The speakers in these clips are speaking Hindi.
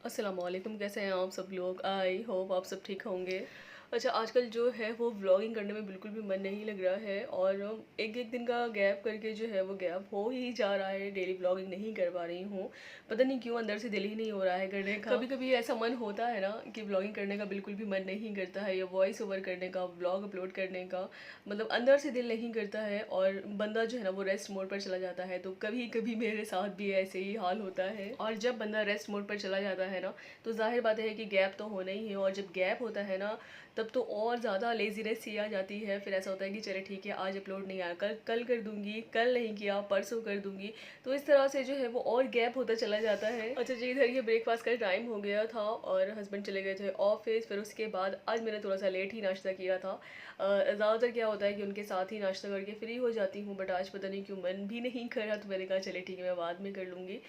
अस्सलाम वालेकुम, कैसे हैं आप सब लोग? आई होप आप सब ठीक होंगे। अच्छा, आजकल जो है वो व्लॉगिंग करने में बिल्कुल भी मन नहीं लग रहा है और एक-एक दिन का गैप करके जो है वो गैप हो ही जा रहा है, डेली व्लॉगिंग नहीं कर पा रही हूँ। पता नहीं क्यों अंदर से दिल ही नहीं हो रहा है करने का। कभी-कभी ऐसा मन होता है ना कि व्लॉगिंग करने का बिल्कुल भी मन नहीं करता है या वॉइस ओवर करने का, व्लॉग अपलोड करने का, मतलब अंदर से दिल नहीं करता है और बंदा जो है ना वो रेस्ट मोड पर चला जाता है। तो कभी-कभी मेरे साथ भी ऐसे ही हाल होता है और जब बंदा रेस्ट मोड पर चला जाता है ना, तो ज़ाहिर बात है कि गैप तो होना ही है और जब गैप होता है ना, तब तो और ज़्यादा लेज़ीनेस सी आ जाती है। फिर ऐसा होता है कि चले ठीक है, आज अपलोड नहीं आया, कल कल कर दूँगी, कल नहीं किया, परसों कर दूँगी। तो इस तरह से जो है वो और गैप होता चला जाता है। अच्छा जी, इधर ये ब्रेकफ़ास्ट का टाइम हो गया था और हस्बैंड चले गए थे ऑफ़िस। फिर उसके बाद आज मैंने थोड़ा-सा लेट ही नाश्ता किया था। ज़्यादातर क्या होता है कि उनके साथ ही नाश्ता करके फ्री हो जाती हूँ, बट आज पता नहीं क्यों मन भी नहीं कर रहा, तो मैंने कहा चलिए ठीक है, मैं बाद में कर लूँगी।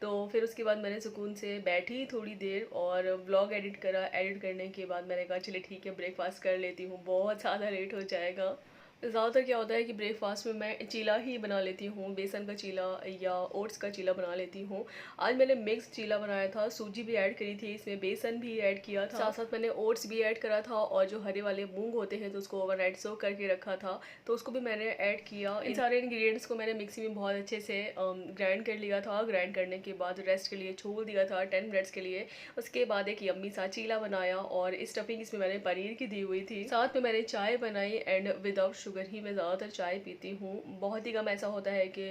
तो फिर उसके बाद मैंने सुकून से बैठी थोड़ी देर और व्लॉग एडिट करा। एडिट करने के बाद मैंने कहा चलिए ठीक है, ब्रेकफ़ास्ट कर लेती हूँ, बहुत ज़्यादा लेट हो जाएगा। ज़्यादातर क्या होता है कि ब्रेकफ़ास्ट में मैं चीला ही बना लेती हूँ, बेसन का चीला या ओट्स का चीला बना लेती हूँ। आज मैंने मिक्स चीला बनाया था, सूजी भी ऐड करी थी, इसमें बेसन भी ऐड किया था, साथ-साथ मैंने ओट्स भी ऐड करा था और जो हरे वाले मूँग होते हैं तो उसको ओवरनाइट सोक करके रखा था, तो उसको भी मैंने ऐड किया। इन सारे इंग्रीडिएंट्स को मैंने मिक्सी में बहुत अच्छे से ग्राइंड कर लिया था। ग्राइंड करने के बाद रेस्ट के लिए छोड़ दिया था 10 मिनट्स के लिए। उसके बाद एक यम्मी सा चीला बनाया और स्टफिंग इसमें मैंने पनीर की दी हुई थी। साथ में मैंने चाय बनाई एंड विदाउट शुगर ही मैं ज़्यादातर चाय पीती हूँ। बहुत ही कम ऐसा होता है कि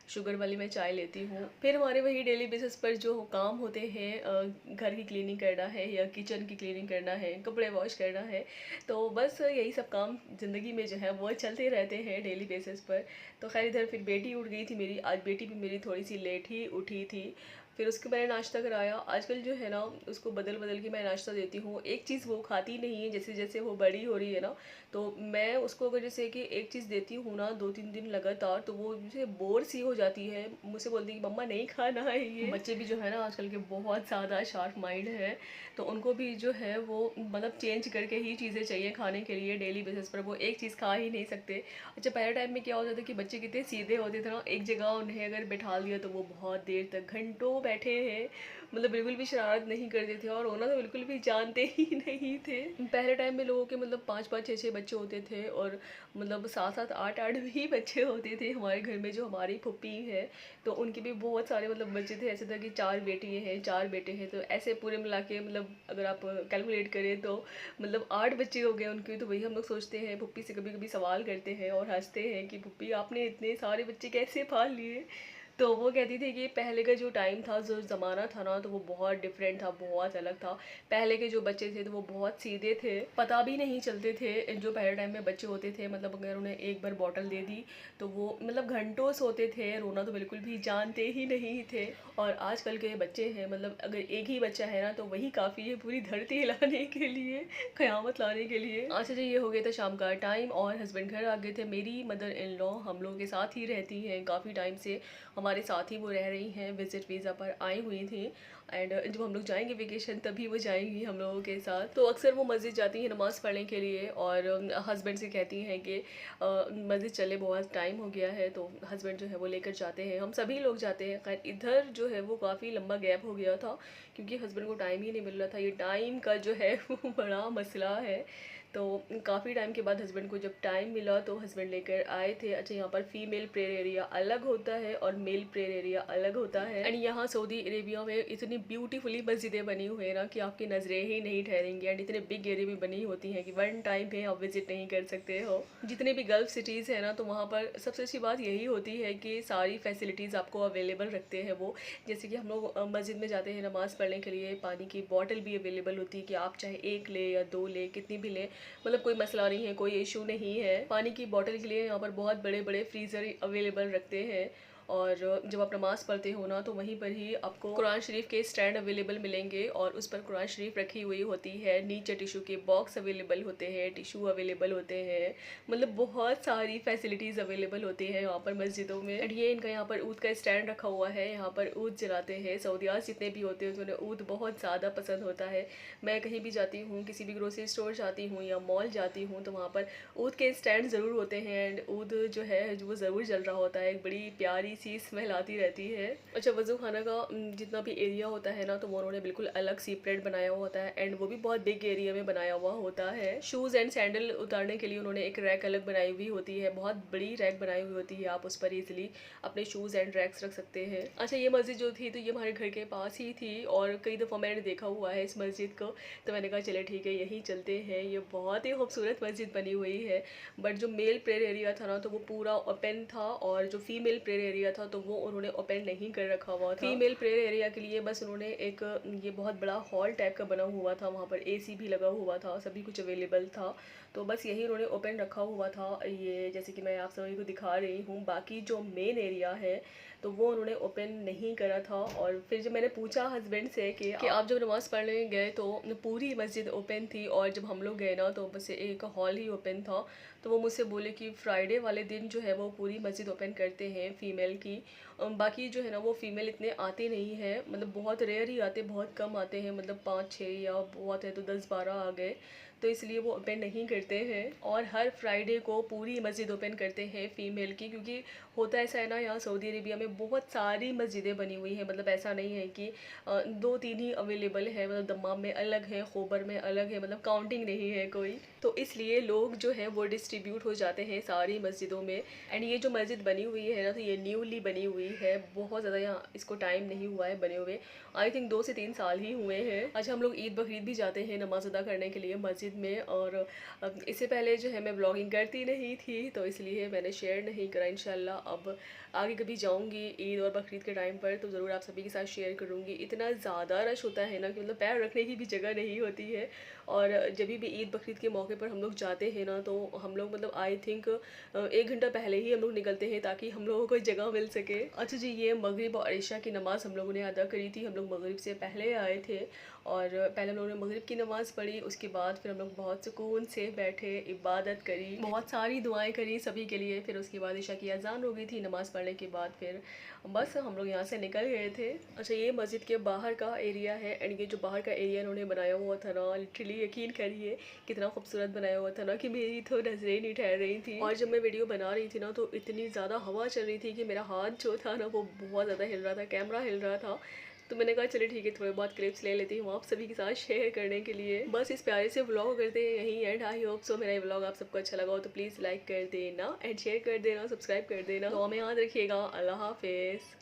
शुगर वाली मैं चाय लेती हूँ। फिर हमारे वही डेली बेसिस पर जो काम होते हैं, घर की क्लीनिंग करना है या किचन की क्लीनिंग करना है, कपड़े वॉश करना है, तो बस यही सब काम ज़िंदगी में जो है वो चलते रहते हैं डेली बेसिस पर। तो ख़ैर इधर फिर बेटी उठ गई थी मेरी, आज बेटी भी मेरी थोड़ी-सी लेट ही उठी थी। फिर उसको मैंने नाश्ता कराया। आजकल जो है ना उसको बदल-बदल के मैं नाश्ता देती हूँ। एक चीज़ वो खाती नहीं है, जैसे-जैसे वो बड़ी हो रही है ना, तो मैं उसको अगर जैसे कि एक चीज़ देती हूँ ना 2-3 दिन लगातार, तो वो मुझे बोर सी हो जाती है। मुझसे बोलती है कि मम्मा नहीं खाना है ये। बच्चे भी जो है ना आजकल के बहुत ज़्यादा शार्प माइंड हैं, तो उनको भी जो है वो मतलब चेंज करके ही चीज़ें चाहिए खाने के लिए डेली बेसिस पर, वो एक चीज़ खा ही नहीं सकते। अच्छा, पहले टाइम में क्या होता था कि बच्चे कितने सीधे होते थे ना, एक जगह उन्हें अगर बैठा दिया तो वो बहुत देर तक घंटों बैठे हैं, मतलब बिल्कुल भी शरारत नहीं करते थे और रोना तो बिल्कुल भी जानते ही नहीं थे। पहले टाइम में लोगों के मतलब 5-5 6-6 बच्चे होते थे और मतलब 7-7 8-8 भी बच्चे होते थे। हमारे घर में जो हमारी फूफी है, तो उनके भी बहुत सारे मतलब बच्चे थे। ऐसे था कि 4 बेटियाँ हैं, 4 बेटे हैं, तो ऐसे पूरे मिला के मतलब अगर आप कैलकुलेट करें तो मतलब 8 बच्चे हो गए उनके। तो वही हम लोग सोचते हैं, फूफी से कभी-कभी सवाल करते हैं और हँसते हैं कि फूफी आपने इतने सारे बच्चे कैसे पाल लिए? तो वो कहती थी कि पहले का जो टाइम था, जो ज़माना था ना, तो वो बहुत डिफरेंट था, बहुत अलग था। पहले के जो बच्चे थे तो वो बहुत सीधे थे, पता भी नहीं चलते थे। जो पहले टाइम में बच्चे होते थे, मतलब अगर उन्हें एक बार बॉटल दे दी तो वो मतलब घंटों सोते थे, रोना तो बिल्कुल भी जानते ही नहीं थे। और आजकल के बच्चे हैं, मतलब अगर एक ही बच्चा है ना तो वही काफ़ी है पूरी धरती हिलाने के लिए, क़यामत लाने के लिए। अच्छा जी, ये हो गया था शाम का टाइम और हस्बैंड घर आ गए थे। मेरी मदर इन लॉ हम लोगों के साथ ही रहती हैं काफ़ी टाइम से, हमारे साथ ही वो रह रही हैं, विज़िट वीज़ा पर आई हुई थी एंड जब हम लोग जाएँगे वेकेशन तभी वो जाएँगी हम लोगों के साथ। तो अक्सर वो मस्जिद जाती हैं नमाज़ पढ़ने के लिए और हस्बैंड से कहती हैं कि मस्जिद चले, बहुत टाइम हो गया है, तो हस्बैंड जो है वो लेकर जाते हैं, हम सभी लोग जाते हैं। खैर इधर जो है वो काफ़ी लंबा गैप हो गया था क्योंकि हस्बैंड को टाइम ही नहीं मिल रहा था। ये टाइम का जो है वो बड़ा मसला है। तो काफ़ी टाइम के बाद हस्बैंड को जब टाइम मिला तो हस्बैंड लेकर आए थे। अच्छा, यहाँ पर फीमेल प्रेयर एरिया अलग होता है और मेल प्रेयर एरिया अलग होता है एंड यहाँ सऊदी अरेबिया में इतनी ब्यूटीफुली मस्जिदें बनी हुई है ना कि आपकी नज़रें ही नहीं ठहरेंगी एंड इतने बिग एरिया में बनी होती हैं कि वन टाइम पे आप विजिट नहीं कर सकते हो। जितने भी गल्फ सिटीज़ है ना, तो वहाँ पर सबसे अच्छी बात यही होती है कि सारी फैसिलिटीज़ आपको अवेलेबल रखते हैं वो। जैसे कि हम लोग मस्जिद में जाते हैं नमाज़ पढ़ने के लिए, पानी की बॉटल भी अवेलेबल होती है कि आप चाहे 1 लें या 2 लें, कितनी भी लें, मतलब कोई मसला नहीं है, कोई इशू नहीं है। पानी की बॉटल के लिए यहाँ पर बहुत बड़े-बड़े फ्रीज़र अवेलेबल रखते हैं और जब आप नमाज़ पढ़ते हो ना तो वहीं पर ही आपको कुरान शरीफ के स्टैंड अवेलेबल मिलेंगे और उस पर कुरान शरीफ रखी हुई होती है। नीचे टिश्यू के बॉक्स अवेलेबल होते हैं, टिश्यू अवेलेबल होते हैं, मतलब बहुत सारी फैसिलिटीज़ अवेलेबल होती हैं यहाँ पर मस्जिदों में। एंड ये इनका यहाँ पर ऊद का स्टैंड रखा हुआ है, यहाँ पर ऊद जलाते हैं। सऊदियाज़ जितने भी होते हैं तो उन्हें ऊद बहुत ज़्यादा पसंद होता है। मैं कहीं भी जाती हूँ, किसी भी ग्रोसरी स्टोर जाती हूँ या मॉल जाती हूँ, तो वहाँ पर ऊद के स्टैंड ज़रूर होते हैं एंड ऊद जो है वो ज़रूर जल रहा होता है। एक बड़ी प्यारी प्यारी सी स्मेल आती रहती है। अच्छा, वज़ू खाना का जितना भी एरिया होता है ना, तो वो उन्होंने बिल्कुल अलग सेपरेट बनाया हुआ होता है एंड वो भी बहुत बिग एरिया में बनाया हुआ होता है। शूज़ एंड सैंडल उतारने के लिए उन्होंने एक रैक अलग बनाई हुई होती है, बहुत बड़ी रैक बनाई हुई होती है, आप उस पर ईज़िली अपने शूज़ एंड रैक्स रख सकते हैं। अच्छा, ये मस्जिद जो थी तो ये हमारे घर के पास ही थी और कई दफ़ा मैंने देखा हुआ है इस मस्जिद को, तो मैंने कहा चले ठीक है यहीं चलते हैं। ये बहुत ही खूबसूरत मस्जिद बनी हुई है, बट जो मेल प्रेयर एरिया था ना तो वो पूरा ओपन था और जो फीमेल प्रेयर एरिया था तो वो उन्होंने ओपन नहीं कर रखा हुआ था। फीमेल प्रेयर एरिया के लिए बस उन्होंने एक ये बहुत बड़ा हॉल टाइप का बना हुआ था, वहाँ पर एसी भी लगा हुआ था, सभी कुछ अवेलेबल था, तो बस यही उन्होंने ओपन रखा हुआ था। ये जैसे कि मैं आप सभी को दिखा रही हूँ, बाकी जो मेन एरिया है तो वो उन्होंने ओपन नहीं करा था। और फिर जब मैंने पूछा हस्बैंड से कि आप जब नमाज़ पढ़ने गए तो पूरी मस्जिद ओपन थी और जब हम लोग गए ना तो बस एक हॉल ही ओपन था, तो वो मुझसे बोले कि फ्राइडे वाले दिन जो है वो पूरी मस्जिद ओपन करते हैं फ़ीमेल की। बाकी जो है ना वो फ़ीमेल इतने आते नहीं हैं, मतलब बहुत रेयर ही आते, बहुत कम आते हैं, मतलब 5-6 या बहुत है तो 10-12 आ गए, तो इसलिए वो ओपन नहीं करते हैं। और हर फ्राइडे को पूरी मस्जिद ओपन करते हैं फ़ीमेल की, क्योंकि होता ऐसा है ना, यहाँ सऊदी अरेबिया में बहुत सारी मस्जिदें बनी हुई हैं, मतलब ऐसा नहीं है कि 2-3 ही अवेलेबल है, मतलब दम्माम में अलग है, खोबर में अलग है, मतलब काउंटिंग नहीं है कोई, तो इसलिए लोग जो हैं वो डिस्ट्रीब्यूट हो जाते हैं सारी मस्जिदों में। एंड ये जो मस्जिद बनी हुई है ना तो ये न्यूली बनी हुई है, बहुत ज़्यादा यहाँ इसको टाइम नहीं हुआ है बने हुए, आई थिंक 2 से 3 साल ही हुए हैं। अच्छा, हम लोग ईद बकरीद भी जाते हैं नमाज़ अदा करने के लिए मस्जिद में, और इससे पहले जो है मैं ब्लॉगिंग करती नहीं थी तो इसलिए मैंने शेयर नहीं करा। इंशाल्लाह अब आगे कभी जाऊंगी ईद और बकरीद के टाइम पर तो ज़रूर आप सभी के साथ शेयर करूंगी। इतना ज़्यादा रश होता है ना कि मतलब पैर रखने की भी जगह नहीं होती है, और जब भी ईद बकरीद के मौके पर हम लोग जाते हैं ना तो हम लोग मतलब आई थिंक 1 घंटा पहले ही हम लोग निकलते हैं ताकि हम लोगों को जगह मिल सके। अच्छा जी, ये मगरिब और इशा की नमाज़ हम लोगों ने अदा करी थी, हम लोग मगरिब से पहले आए थे और पहले हम लोगों ने मगरिब की नमाज़ पढ़ी, उसके बाद फिर हम लोग बहुत सुकून से बैठे, इबादत करी, बहुत सारी दुआएं करी सभी के लिए, फिर उसके बाद इशा की अजान हो गई थी, नमाज़ पढ़ने के बाद फिर बस हम लोग यहाँ से निकल गए थे। अच्छा, ये मस्जिद के बाहर का एरिया है एंड ये जो बाहर का एरिया इन्होंने बनाया हुआ था ना, लिटरली यकीन करिए कितना खूबसूरत बनाया हुआ था ना कि मेरी तो नजरें नहीं ठहर रही थी। और जब मैं वीडियो बना रही थी ना तो इतनी ज़्यादा हवा चल रही थी कि मेरा हाथ जो था ना वो बहुत ज़्यादा हिल रहा था, कैमरा हिल रहा था, तो मैंने कहा चलिए ठीक है थोड़े बहुत क्लिप्स ले लेती हूँ आप सभी के साथ शेयर करने के लिए। बस इस प्यारे से व्लॉग करते हैं यहीं एंड। आई होप सो मेरा ये व्लॉग आप सबको अच्छा लगा हो तो प्लीज़ लाइक कर देना एंड शेयर कर देना, सब्सक्राइब कर देना, तो हमें याद रखिएगा। अल्लाह हाफिज़।